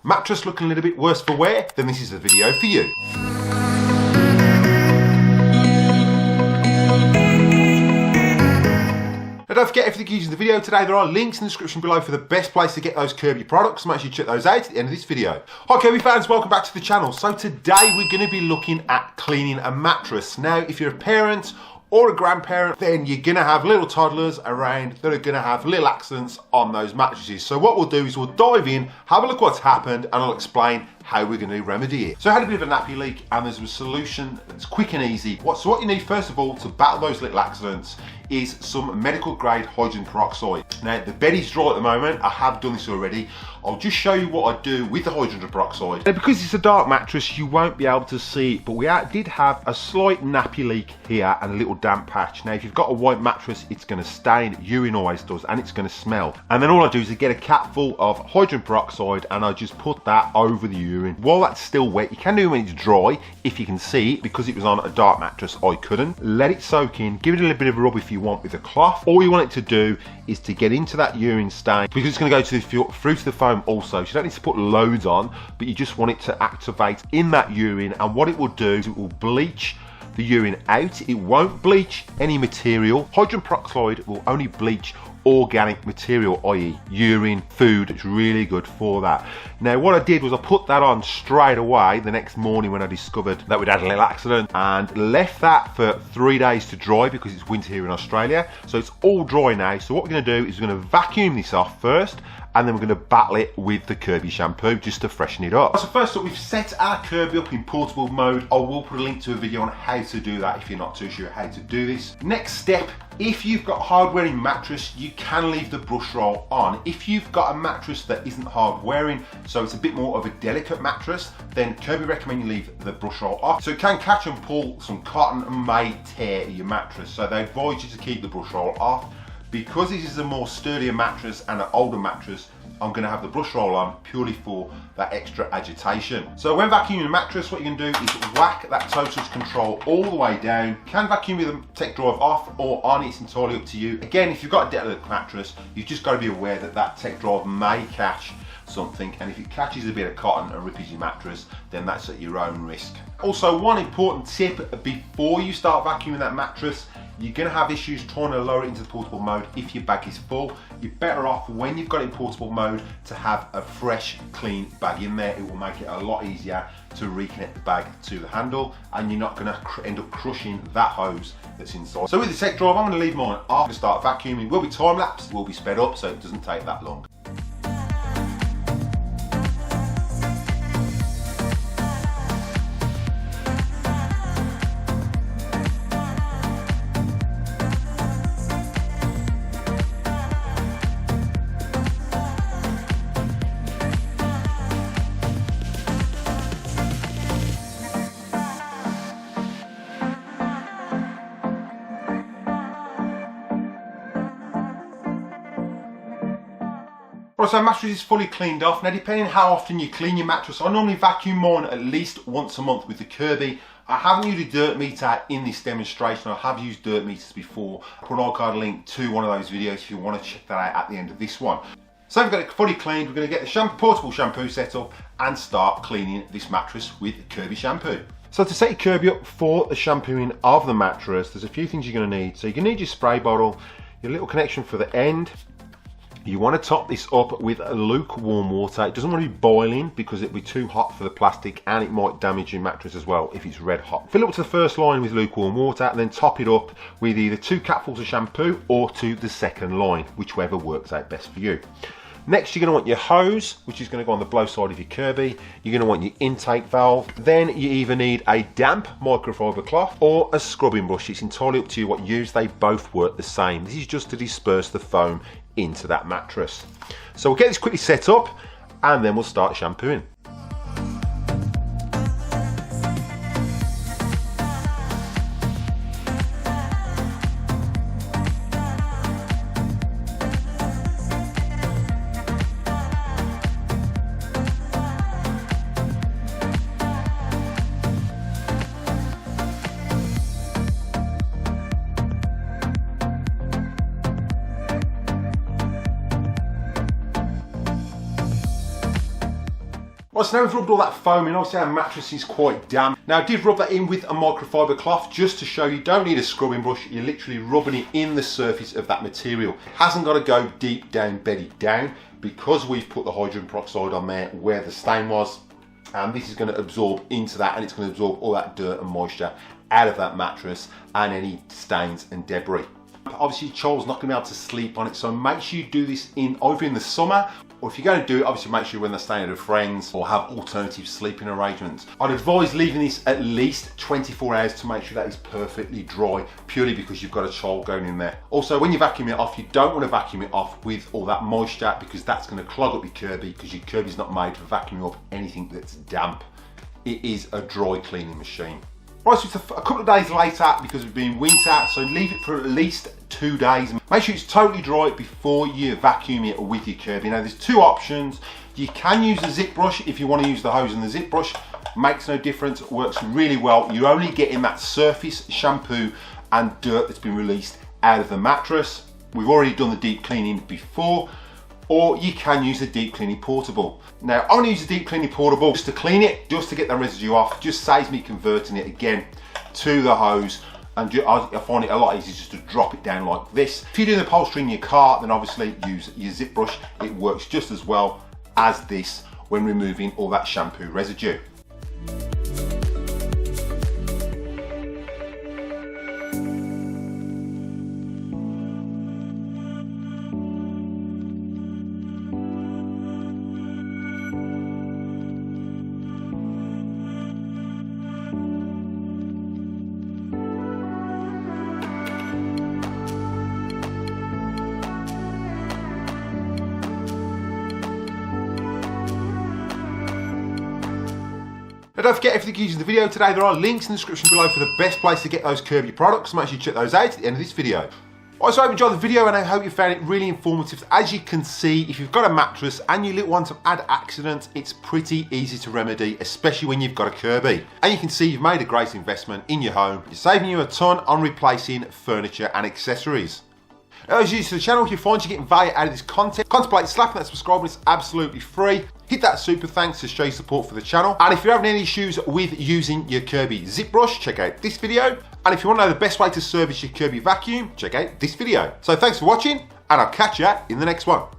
Mattress looking a little bit worse for wear? Then this is the video for you. Now don't forget, if you're using the video today, there are links in the description below for the best place to get those Kirby products. Make sure you check those out at the end of this video. Hi Kirby fans, welcome back to the channel. So today we're going to be looking at cleaning a mattress. Now if you're a parent or a grandparent, then you're going to have little toddlers around that are going to have little accidents on those mattresses. So what we'll do is we'll dive in, have a look what's happened, and I'll explain how we're going to remedy it. So I had a bit of a nappy leak, and there's a solution that's quick and easy. So what you need first of all to battle those little accidents is some medical grade hydrogen peroxide. Now the bed is dry at the moment, I have done this already. I'll just show you what I do with the hydrogen peroxide. Now because it's a dark mattress you won't be able to see it, but we did have a slight nappy leak here and a little damp patch. Now if you've got a white mattress it's going to stain, urine always does, and it's going to smell. And then all I do is I get a cap full of hydrogen peroxide and I just put that over the urine. While that's still wet, you can do it when it's dry if you can see it. Because it was on a dark mattress I couldn't. Let it soak in, give it a little bit of a rub if you want with a cloth. All you want it to do is to get into that urine stain, because it's going to go through to the foam also, so you don't need to put loads on, but you just want it to activate in that urine. And what it will do is it will bleach the urine out. It won't bleach any material. Hydrogen peroxide will only bleach organic material, i.e. urine, food. It's really good for that. Now what I did was I put that on straight away the next morning when I discovered that we'd had a little accident, and left that for 3 days to dry because it's winter here in Australia. So it's all dry now. So what we're going to do is we're going to vacuum this off first, and then we're going to battle it with the Kirby shampoo just to freshen it up. So first up, we've set our Kirby up in portable mode. I will put a link to a video on how to do that if you're not too sure how to do this. Next step, if you've got a hard wearing mattress, you can leave the brush roll on. If you've got a mattress that isn't hard wearing, so it's a bit more of a delicate mattress, then Kirby recommend you leave the brush roll off. So it can catch and pull some cotton and may tear your mattress. So they advise you to keep the brush roll off. Because this is a more sturdier mattress and an older mattress, I'm going to have the brush roll on purely for that extra agitation. So when vacuuming a mattress, what you can do is whack that toe touch control all the way down. You can vacuum with the tech drive off or on, it's entirely up to you. Again, if you've got a delicate mattress, you've just got to be aware that that tech drive may catch something, and if it catches a bit of cotton and rips your mattress, then that's at your own risk. Also, one important tip before you start vacuuming that mattress, you're going to have issues trying to lower it into the portable mode if your bag is full. You're better off when you've got it in portable mode to have a fresh, clean bag in there. It will make it a lot easier to reconnect the bag to the handle, and you're not going to end up crushing that hose that's inside. So with the tech drive, I'm going to leave mine off to start vacuuming. It will be time lapse, will be sped up, so it doesn't take that long. Right, so mattress is fully cleaned off. Now depending how often you clean your mattress, I normally vacuum mine at least once a month with the Kirby. I haven't used a dirt meter in this demonstration. I have used dirt meters before. I'll put an iCard link to one of those videos if you want to check that out at the end of this one. So we've got it fully cleaned. We're going to get the portable shampoo set up and start cleaning this mattress with Kirby shampoo. So to set your Kirby up for the shampooing of the mattress, there's a few things you're going to need. So you're going to need your spray bottle, your little connection for the end. You want to top this up with lukewarm water. It doesn't want to be boiling because it'll be too hot for the plastic, and it might damage your mattress as well if it's red hot. Fill up to the first line with lukewarm water, and then top it up with either 2 capfuls of shampoo or to the second line, whichever works out best for you. Next, you're going to want your hose, which is going to go on the blow side of your Kirby. You're going to want your intake valve. Then you either need a damp microfiber cloth or a scrubbing brush. It's entirely up to you what you use. They both work the same. This is just to disperse the foam into that mattress. So we'll get this quickly set up, and then we'll start shampooing. Right, so now we've rubbed all that foam in. Obviously our mattress is quite damp. Now I did rub that in with a microfiber cloth just to show you don't need a scrubbing brush. You're literally rubbing it in the surface of that material. It hasn't got to go deep down, bedded down, because we've put the hydrogen peroxide on there where the stain was. And this is going to absorb into that, and it's going to absorb all that dirt and moisture out of that mattress and any stains and debris. Obviously your child's not going to be able to sleep on it, so make sure you do this either in the summer, or if you're going to do it, obviously make sure when they're staying with friends or have alternative sleeping arrangements. I'd advise leaving this at least 24 hours to make sure that is perfectly dry, purely because you've got a child going in there. Also, when you vacuum it off, you don't want to vacuum it off with all that moisture, because that's going to clog up your Kirby, because your Kirby's not made for vacuuming up anything that's damp. It is a dry cleaning machine. Right, so it's a couple of days later because we've been winter, so leave it for at least 2 days. Make sure it's totally dry before you vacuum it with your Kirby. Now there's two options. You can use a zip brush if you want to use the hose, and the zip brush makes no difference, it works really well. You're only getting that surface shampoo and dirt that's been released out of the mattress. We've already done the deep cleaning before. Or you can use a deep cleaning portable. Now I only use a deep cleaning portable just to clean it, just to get the residue off. Just saves me converting it again to the hose, and I find it a lot easier just to drop it down like this. If you're doing the upholstery in your car, then obviously use your zip brush. It works just as well as this when removing all that shampoo residue. Now don't forget, if you're using the video today, there are links in the description below for the best place to get those Kirby products. Make sure you check those out at the end of this video. I hope you enjoyed the video, and I hope you found it really informative. As you can see, if you've got a mattress and your little ones have had accidents, it's pretty easy to remedy, especially when you've got a Kirby. And you can see you've made a great investment in your home. You're saving you a ton on replacing furniture and accessories. As you to the channel, if you find you're getting value out of this content, contemplate slapping that subscribe button. It's absolutely free. Hit that super thanks to show your support for the channel. And if you're having any issues with using your Kirby zip brush, check out this video. And if you want to know the best way to service your Kirby vacuum, check out this video. So thanks for watching, and I'll catch you in the next one.